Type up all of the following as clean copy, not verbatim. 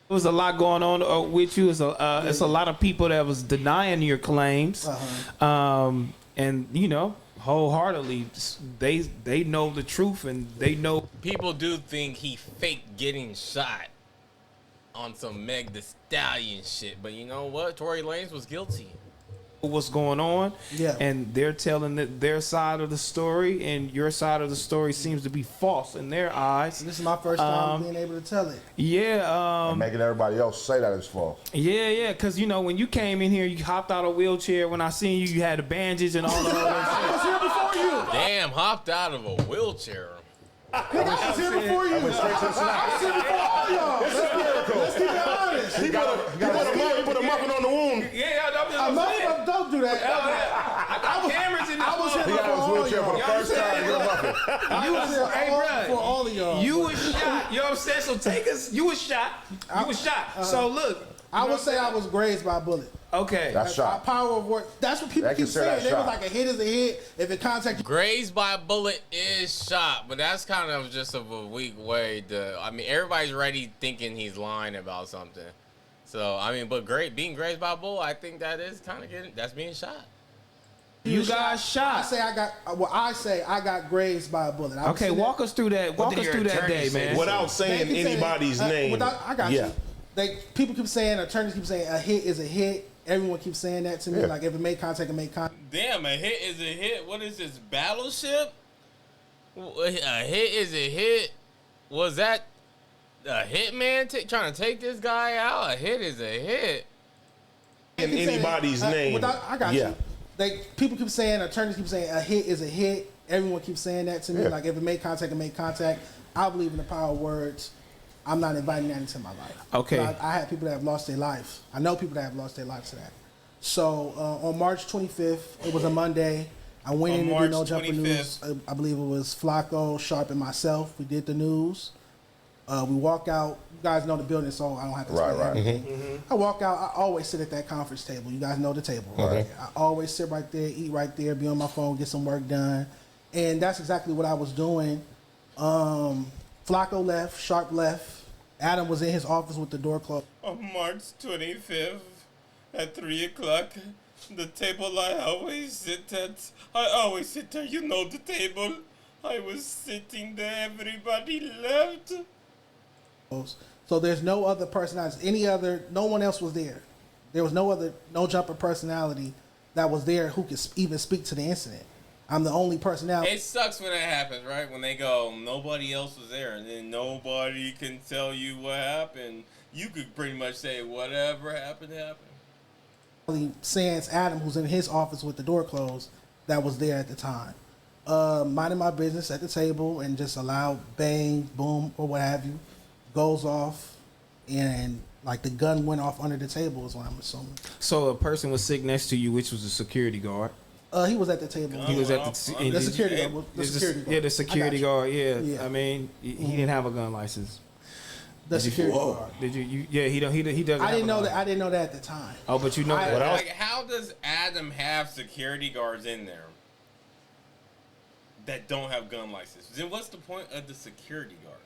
There was a lot going on with you. It's a lot of people that was denying your claims, and you know, wholeheartedly, they know the truth and they know. People do think he faked getting shot on some Meg Thee Stallion shit, but you know what? Tory Lanez was guilty. What's going on, Yeah, and they're telling their side of the story, and your side of the story seems to be false in their eyes. this is my first time being able to tell it. Yeah, And making everybody else say that it's false. yeah, because you know when you came in here, you hopped out of a wheelchair. When I seen you, you had the bandages and all that. I was here before you. Damn, hopped out of a wheelchair. I was here before you. I was here before all y'all. Let's keep it honest. He put a muffin on the wound. Don't do that. I got cameras in this. I was here He before got his all wheelchair for the y'all. first time to get a muffin. You was, hey, bro, For all of y'all. you was shot. You know what I'm saying? So take us. You was shot. You was shot. So look, I would say I was grazed by a bullet. okay. That's shot. Power of work. That's what people They keep consider saying. that They was shot. like a hit is a hit. If it contacts you. Grazed by a bullet is shot, but that's kind of just of a weak way to. I mean, everybody's already thinking he's lying about something. So I mean, but being grazed by a bullet, I think that is kind of that's being shot. You got shot. I say I got grazed by a bullet. Okay, walk us through that. Walk us through that day, man. Without saying anybody's name. I got you. People keep saying, attorneys keep saying a hit is a hit. Everyone keeps saying that to me. Yeah. Like if it made contact, it made contact. Damn, a hit is a hit. What is this, Battleship? A hit is a hit. Was that a hitman trying to take this guy out? A hit is a hit. In anybody's name. I got you. People keep saying, attorneys keep saying a hit is a hit. Everyone keeps saying that to me. Yeah. Like if it made contact, it made contact. I believe in the power of words. I'm not inviting that into my life. Okay. I had people that have lost their life. I know people that have lost their life to that. So on March 25th, it was a Monday. I went in to do No Jumper News. I believe it was Flacco, Sharp, and myself. We did the news. We walk out. You guys know the building, so I don't have to explain everything. I walk out. I always sit at that conference table. You guys know the table. Right? I always sit right there, eat right there, be on my phone, get some work done. And that's exactly what I was doing. Flacco left. Sharp left. Adam was in his office with the door closed. On March 25th at 3 o'clock, the table I always sit at. I always sit there. You know the table. I was sitting there. Everybody left. So there's no other personality. No one else was there. There was no other No Jumper personality that was there who could even speak to the incident. I'm the only personality. It sucks when that happens, right? When they go, nobody else was there, and then nobody can tell you what happened. You could pretty much say whatever happened, happened. Sans Adam, who's in his office with the door closed, that was there at the time. Minding my business at the table and just allow bang, boom, or what have you, goes off, and like the gun went off under the table is what I'm assuming. So a person was sitting next to you, which was a security guard. He was at the table. He was at the security guard. The security guard. Yeah, the security guard. Yeah. Yeah. I mean, he didn't have a gun license. The security guard. Did you? Yeah, he doesn't. I didn't know that. I didn't know that at the time. Oh, but you know that. Like, how does Adam have security guards in there that don't have gun licenses? Then what's the point of the security guard?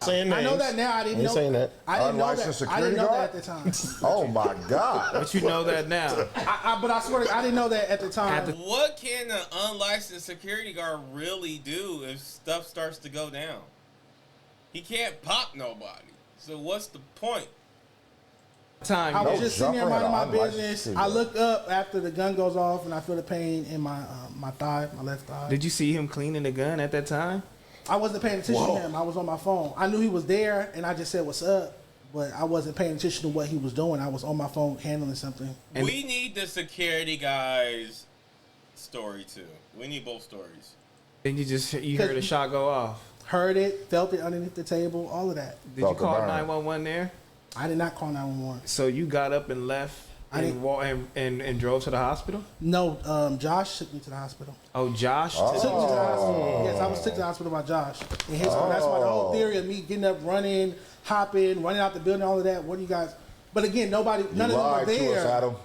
I know that now. I didn't know. Saying that. I didn't know Unlicensed that. I didn't security know that at guard? the time. Oh my God. But you know that now. But I swear, I didn't know that at the time. What can an unlicensed security guard really do if stuff starts to go down? He can't pop nobody. So what's the point? I was just sitting there Jumper minding my had an unlicensed business. security I guard. look up after the gun goes off, and I feel the pain in my thigh, my left thigh. Did you see him cleaning the gun at that time? I wasn't paying attention to him. I was on my phone. I knew he was there, and I just said, "What's up?" But I wasn't paying attention to what he was doing. I was on my phone handling something. And- we need the security guy's story too. We need both stories. Then you heard a shot go off. Heard it, felt it underneath the table, all of that. Did Felt you the call burn. 911 there? I did not call 911. So you got up and left and drove to the hospital? No, Josh took me to the hospital. Oh, Josh. Took me to the hospital. Yes, I was taken to the hospital by Josh. And his that's why the whole theory of me getting up, running, hopping, running out the building, all of that. What do you guys? But again, none of them were Lied to us, there. Adam.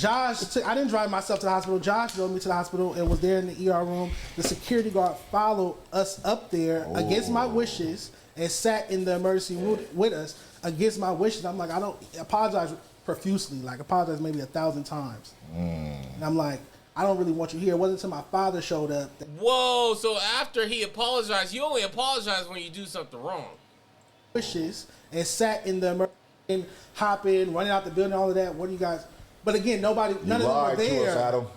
I didn't drive myself to the hospital. Josh drove me to the hospital and was there in the ER room. The security guard followed us up there against my wishes and sat in the emergency room with us against my wishes. I'm like, I don't apologize profusely, like apologize maybe 1,000 times. And I'm like, I don't really want you here. It wasn't until my father showed up. Whoa, so after he apologized, you only apologize when you do something wrong. Wishes and sat in the emergency room, hopping, running out the building, all of that. What do you guys? But again, none of them were there. Adam.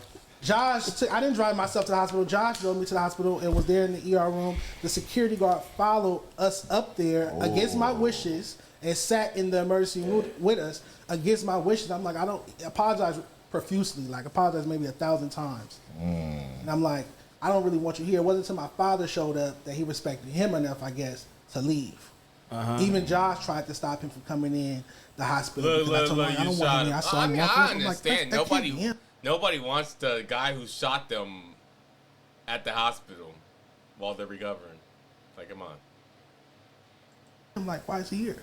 I didn't drive myself to the hospital. Josh drove me to the hospital and was there in the ER room. The security guard followed us up there against my wishes and sat in the emergency room with us against my wishes. I'm like, I don't apologize profusely, like apologize maybe 1,000 times. And I'm like, I don't really want you here. It wasn't until my father showed up that he respected him enough, I guess, to leave. Even Josh tried to stop him from coming in the hospital because I told him, I don't want him here. I saw him walking. I I'm like, understand. that can't be him. Nobody wants the guy who shot them at the hospital while they're recovering. Like, come on. I'm like, why is he here?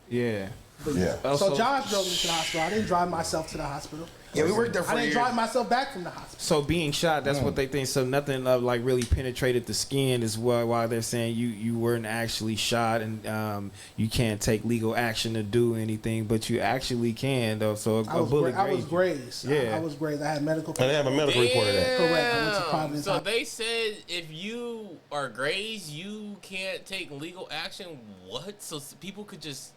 Yeah. So Josh drove me to the hospital. I didn't drive myself to the hospital. Yeah, we worked there for I didn't years. drive myself back from the hospital. So being shot, that's what they think. So nothing like really penetrated the skin is why they're saying you weren't actually shot and you can't take legal action to do anything, but you actually can though. So I was grazed. Yeah. I was grazed. I had medical. And they have a medical report of that. Correct. I went to Providence. So they said if you are grazed, you can't take legal action. What? So people could just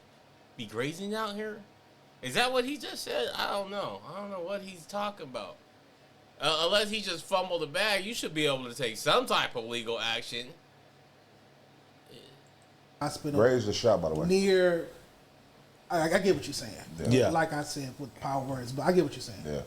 be grazing out here? Is that what he just said? I don't know. I don't know what he's talking about. Unless he just fumbled the bag, you should be able to take some type of legal action. Hospital. Raise the shot, by the way. Near. I get what you're saying. Yeah. Like I said with power words, but I get what you're saying. Yeah.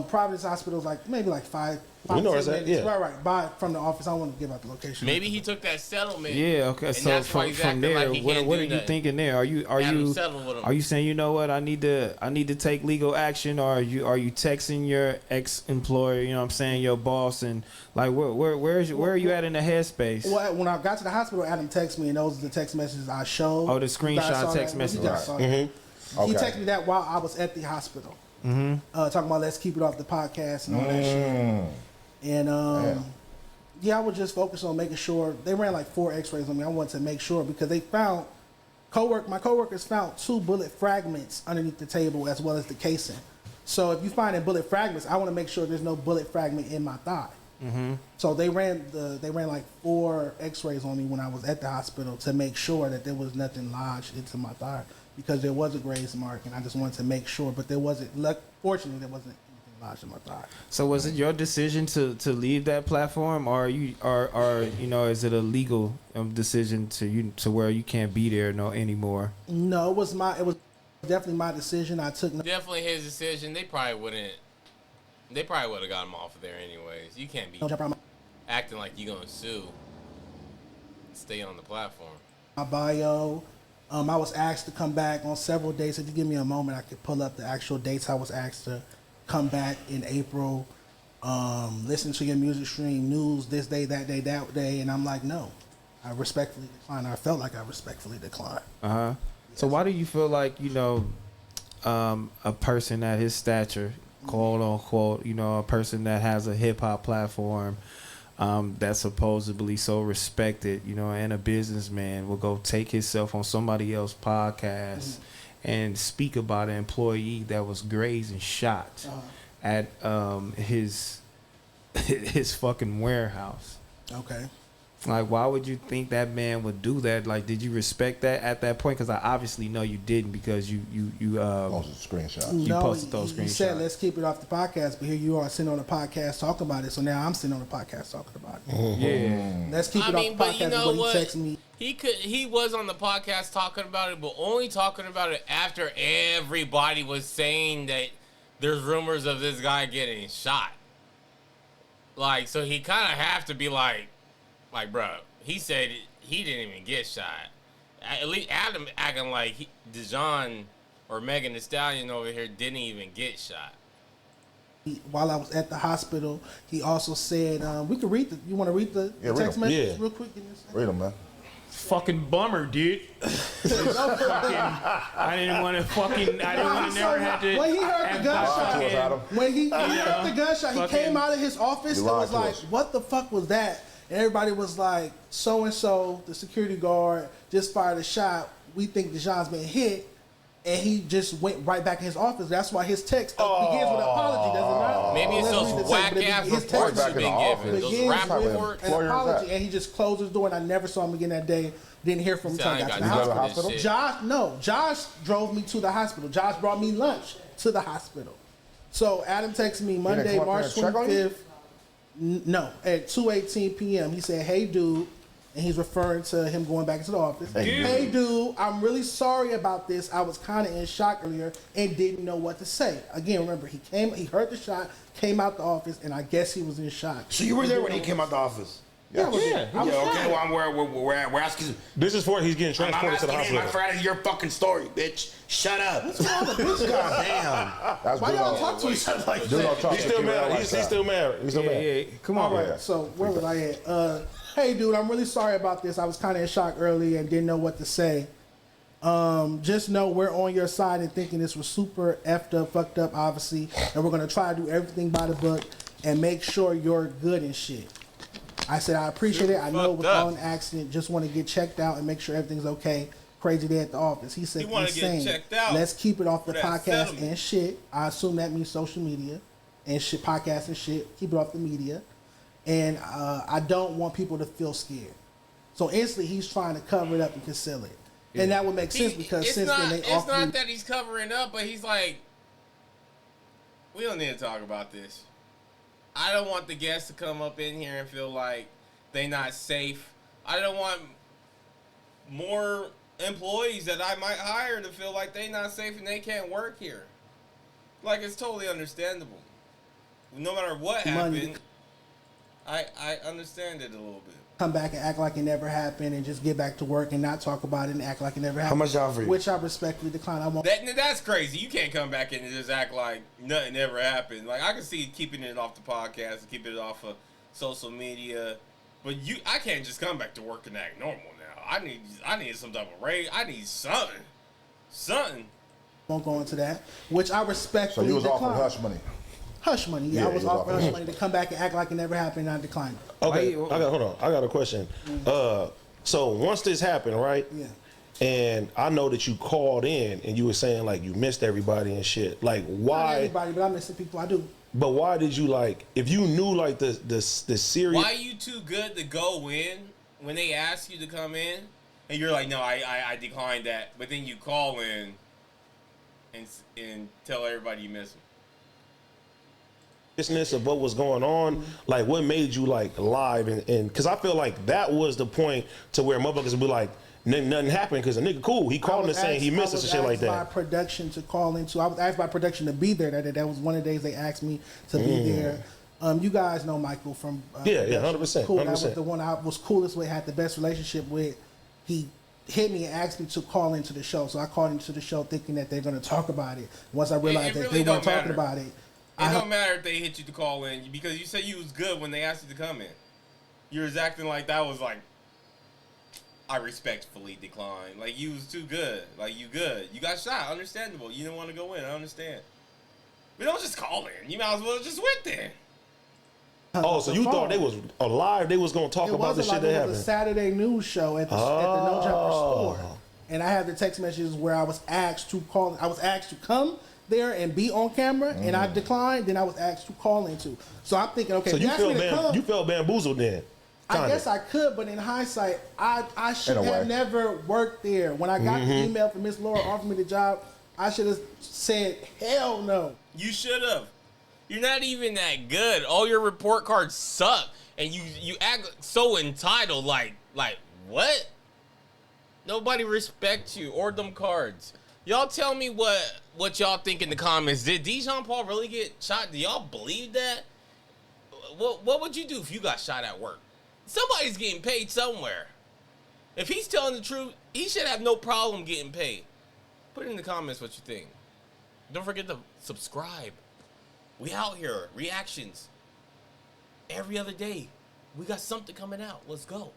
Providence Hospital is like maybe like five We know where 10 it's at, minutes. yeah. Right. By from the office. I don't want to give out the location. Maybe he took that settlement. Yeah. Okay. and So that's why he's from acting there, like he can't what do are you nothing. thinking there? Are you settle with him. are you saying, you know what, I need to take legal action, or are you texting your ex employer, you know what I'm saying, your boss, and like where are you at in the headspace? Well, when I got to the hospital, Adam texted me, and those are the text messages I showed. Oh, the screenshot text messages. He Okay. texted me that while I was at the hospital. Talking about let's keep it off the podcast and all that shit. And yeah, I was just focused on making sure. They ran like 4 X-rays on me. I wanted to make sure because they found my coworkers found 2 bullet fragments underneath the table as well as the casing. So if you find bullet fragments, I want to make sure there's no bullet fragment in my thigh. So they ran like 4 X-rays on me when I was at the hospital to make sure that there was nothing lodged into my thigh, because there was a graze mark, and I just wanted to make sure. But there wasn't. Fortunately, there wasn't anything lodged in my thigh. So was it your decision to leave that platform, or is it a legal decision to where you can't be there anymore? No, it was definitely my decision. I took. Definitely his decision. They probably would have got him off of there anyways. You can't be acting like you're gonna sue. Stay on the platform. My bio. I was asked to come back on several dates. If you give me a moment, I could pull up the actual dates I was asked to come back in April. Listen to your music stream, news, this day, that day, that day. And I'm like, no. I respectfully declined. I felt like I respectfully declined. So why do you feel like, a person at his stature, quote unquote, a person that has a hip hop platform, that's supposedly so respected, and a businessman will go take himself on somebody else's podcast and speak about an employee that was grazed and shot at his fucking warehouse? Okay. Like, why would you think that man would do that? Like, did you respect that at that point? Because I obviously know you didn't, because you Posted screenshots. You posted those You said screenshots. let's keep it off the podcast, but here you are sitting on the podcast talking about it. So now I'm sitting on the podcast talking about it. Yeah. Let's keep it off the but podcast. you know is what? He texted me. He was on the podcast talking about it, but only talking about it after everybody was saying that there's rumors of this guy getting shot. Like, so he kind of have to be like, bro, he said he didn't even get shot. At least Adam acting like Dejon or Megan Thee Stallion over here didn't even get shot. While I was at the hospital, he also said, we could read you want to read the Yeah, read text them. messages Yeah. real quick? Give me a second. Read them, man. fucking bummer, dude. I didn't want to fucking. I didn't want to never have to. When he heard the gunshot, when he heard the gunshot, he came out of his office and was like, "What the fuck was that?" And everybody was like, "So and so, the security guard just fired a shot. We think Dejon's been hit." And he just went right back in his office. That's why his text begins with an apology, does it not? Maybe it's those whack-ass reports you've been given. Those rap reports. An apology, and he just closed his door, and I never saw him again that day. Didn't hear from him until I got to the hospital. Josh drove me to the hospital. Josh brought me lunch to the hospital. So Adam texted me Monday, March 25th. No, at 2:18 p.m. He said, "Hey, dude." And he's referring to him going back into the office. Hey, dude, I'm really sorry about this. I was kind of in shock earlier and didn't know what to say. Again, remember, he heard the shot, came out the office, and I guess he was in shock. So you were there when he came out the office? Yeah. Okay, well, we're asking. This is for he's getting transported to the hospital. I'm asking your fucking story, bitch. Shut up. What's wrong with this guy? Damn. Why y'all talk to each other like that? He's still mad. He's still mad. He's still mad. Yeah. Come on. All right, so where was I at? Hey, dude, I'm really sorry about this. I was kind of in shock early and didn't know what to say. Just know we're on your side and thinking this was super effed up, fucked up, obviously. And we're going to try to do everything by the book and make sure you're good and shit. I said, I appreciate it. I know it was all an accident. Just want to get checked out and make sure everything's okay. Crazy day at the office. He said, insane. Let's keep it off the podcast and shit. I assume that means social media and shit, podcast and shit. Keep it off the media. And I don't want people to feel scared. So instantly, he's trying to cover it up and conceal it. Yeah. And that would make sense because since then they it's not that he's covering up, but he's like, we don't need to talk about this. I don't want the guests to come up in here and feel like they're not safe. I don't want more employees that I might hire to feel like they're not safe and they can't work here. Like, it's totally understandable. No matter what happened, I understand it a little bit. Come back and act like it never happened and just get back to work and not talk about it and act like it never happened. How much y'all for you? Which I respectfully decline. I won't. That's crazy. You can't come back and just act like nothing ever happened. Like, I can see keeping it off the podcast and keeping it off of social media, but I can't just come back to work and act normal now. I need some type of raise. I need something. Won't go into that, which I respectfully decline. So you was offered hush money. Hush money. Yeah, I was offered hush money to come back and act like it never happened, and I declined it. Okay, hold on. I got a question. So once this happened, right? Yeah. And I know that you called in and you were saying like you missed everybody and shit. Like why? Not everybody, but I miss the people I do. But why did you if you knew like the serious? Why are you too good to go in when they ask you to come in, and you're like, no, I declined that. But then you call in and tell everybody you miss them. Of what was going on, like what made you like live and because I feel like that was the point to where motherfuckers would be like nothing happened because a nigga cool he called and saying he missed us and shit like that. I was asked by production to call into. I was asked by production to be there. That was one of the days they asked me to be there. You guys know Michael from 100%. Cool. That was the one I was coolest with, had the best relationship with. He hit me and asked me to call into the show, so I called into the show thinking that they're going to talk about it. Once I realized that they weren't talking about it. It don't matter if they hit you to call in because you said you was good when they asked you to come in. You was acting like that was like, I respectfully declined. Like you was too good. Like you good. You got shot. Understandable. You didn't want to go in. I understand. But don't just call in. You might as well just went there. Oh, so you thought they was alive? They was gonna talk about the shit that happened. It was a Saturday news show at the No Jumper store, and I have the text messages where I was asked to call. I was asked to come there and be on camera, and I declined. Then I was asked to call into. So I'm thinking, okay, so you felt bamboozled then. I guess I could, but in hindsight, I should have never worked there. When I got the email from Miss Laura offering me the job, I should have said, hell no. You should have. You're not even that good. All your report cards suck, and you act so entitled. Like what? Nobody respects you or them cards. Y'all tell me what y'all think in the comments. Did Dejon Paul really get shot? Do y'all believe that? What would you do if you got shot at work? Somebody's getting paid somewhere. If he's telling the truth, he should have no problem getting paid. Put it in the comments what you think. Don't forget to subscribe. We out here. Reactions. Every other day. We got something coming out. Let's go.